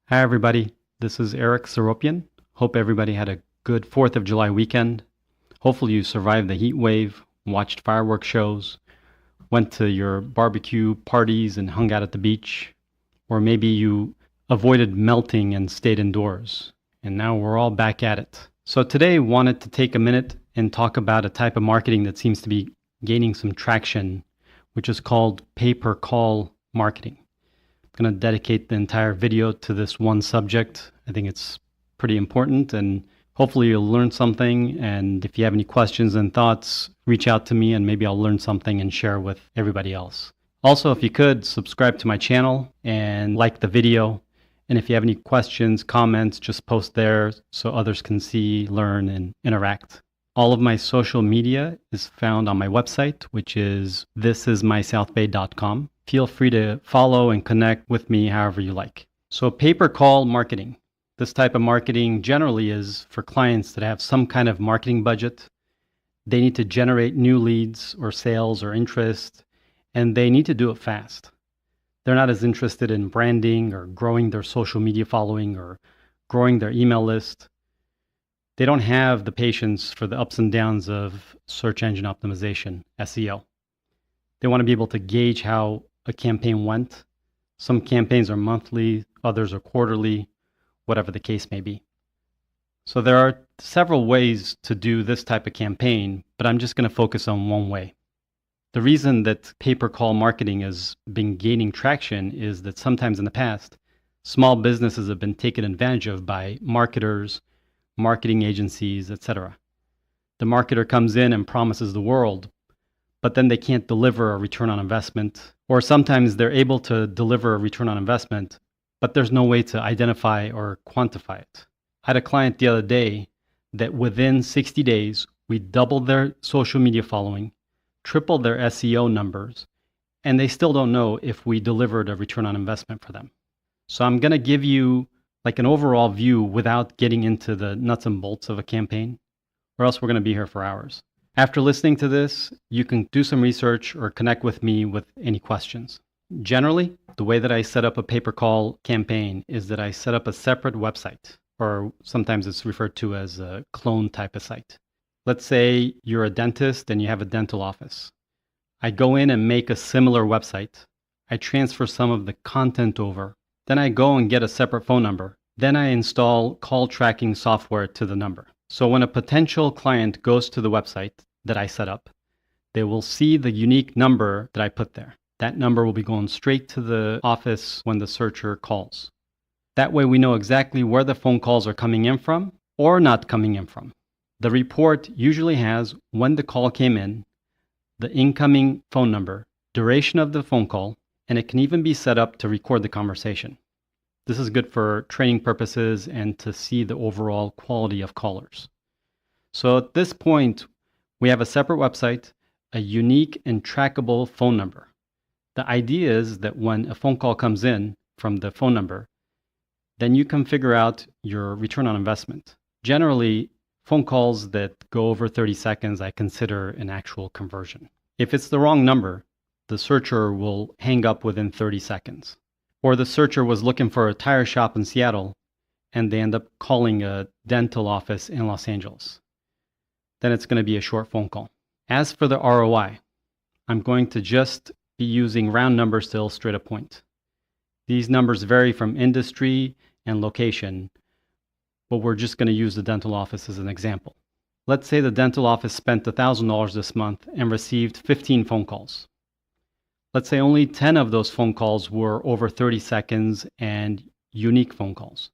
Hi, everybody. This is Eric Seropian. Hope everybody had a good 4th of July weekend. Hopefully, you survived the heat wave, watched fireworks shows, went to your barbecue parties and hung out at the beach, or maybe you avoided melting and stayed indoors. And now we're all back at it. So, today, wanted to take a minute and talk about a type of marketing that seems to be gaining some traction, which is called pay-per-call marketing. Going to dedicate the entire video to this one subject. I think it's pretty important and hopefully you'll learn something. And if you have any questions and thoughts, reach out to me and maybe I'll learn something and share with everybody else. Also, if you could, subscribe to my channel and like the video. And if you have any questions, comments, just post there so others can see, learn, and interact. All of my social media is found on my website, which is thisismysouthbay.com. Feel free to follow and connect with me however you like. So pay-per-call marketing. This type of marketing generally is for clients that have some kind of marketing budget. They need to generate new leads or sales or interest, and they need to do it fast. They're not as interested in branding or growing their social media following or growing their email list. They don't have the patience for the ups and downs of search engine optimization, SEO. They want to be able to gauge how a campaign went. Some campaigns are monthly, others are quarterly, whatever the case may be. So there are several ways to do this type of campaign, but I'm just going to focus on one way. The reason that pay-per-call marketing has been gaining traction is that sometimes in the past, small businesses have been taken advantage of by marketers, marketing agencies, etc. The marketer comes in and promises the world, but then they can't deliver a return on investment. Or sometimes they're able to deliver a return on investment, but there's no way to identify or quantify it. I had a client the other day that within 60 days, we doubled their social media following, tripled their SEO numbers, and they still don't know if we delivered a return on investment for them. So I'm going to give you like an overall view without getting into the nuts and bolts of a campaign, or else we're going to be here for hours. After listening to this, you can do some research or connect with me with any questions. Generally, the way that I set up a pay-per-call campaign is that I set up a separate website, or sometimes it's referred to as a clone type of site. Let's say you're a dentist and you have a dental office. I go in and make a similar website. I transfer some of the content over. Then I go and get a separate phone number. Then I install call tracking software to the number. So when a potential client goes to the website that I set up, they will see the unique number that I put there. That number will be going straight to the office when the searcher calls. That way we know exactly where the phone calls are coming in from or not coming in from. The report usually has when the call came in, the incoming phone number, duration of the phone call, and it can even be set up to record the conversation. This is good for training purposes and to see the overall quality of callers. So at this point, we have a separate website, a unique and trackable phone number. The idea is that when a phone call comes in from the phone number, then you can figure out your return on investment. Generally, phone calls that go over 30 seconds, I consider an actual conversion. If it's the wrong number, the searcher will hang up within 30 seconds. Or the searcher was looking for a tire shop in Seattle and they end up calling a dental office in Los Angeles. Then it's going to be a short phone call. As for the ROI, I'm going to just be using round numbers to illustrate a point. These numbers vary from industry and location, but we're just going to use the dental office as an example. Let's say the dental office spent $1,000 this month and received 15 phone calls. Let's say only 10 of those phone calls were over 30 seconds and unique phone calls.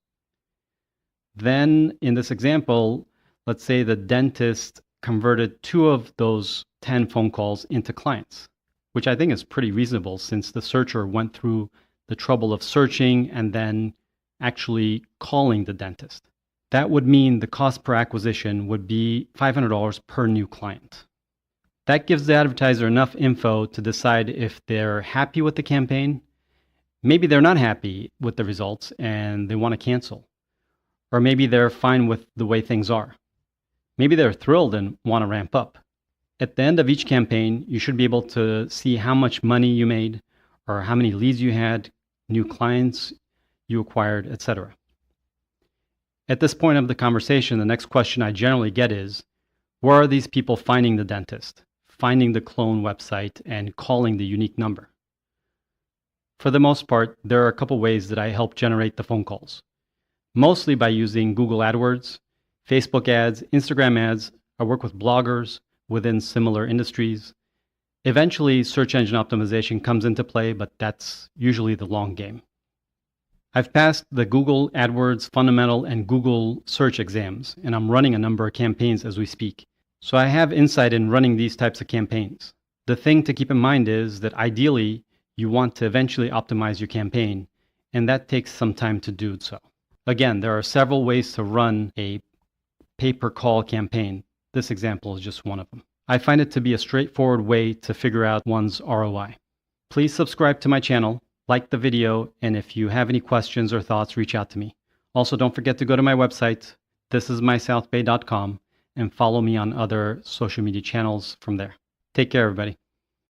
Then in this example, let's say the dentist converted 2 of those 10 phone calls into clients, which I think is pretty reasonable since the searcher went through the trouble of searching and then actually calling the dentist. That would mean the cost per acquisition would be $500 per new client. That gives the advertiser enough info to decide if they're happy with the campaign. Maybe they're not happy with the results and they want to cancel. Or maybe they're fine with the way things are. Maybe they're thrilled and want to ramp up. At the end of each campaign, you should be able to see how much money you made or how many leads you had, new clients you acquired, etc. At this point of the conversation, the next question I generally get is, where are these people finding the dentist, finding the clone website, and calling the unique number? For the most part, there are a couple ways that I help generate the phone calls. Mostly by using Google AdWords, Facebook ads, Instagram ads. I work with bloggers within similar industries. Eventually, search engine optimization comes into play, but that's usually the long game. I've passed the Google AdWords Fundamental and Google Search exams, and I'm running a number of campaigns as we speak. So I have insight in running these types of campaigns. The thing to keep in mind is that ideally, you want to eventually optimize your campaign, and that takes some time to do so. Again, there are several ways to run a pay-per-call campaign. This example is just one of them. I find it to be a straightforward way to figure out one's ROI. Please subscribe to my channel, like the video, and if you have any questions or thoughts, reach out to me. Also, don't forget to go to my website, thisismysouthbay.com, and follow me on other social media channels from there. Take care, everybody.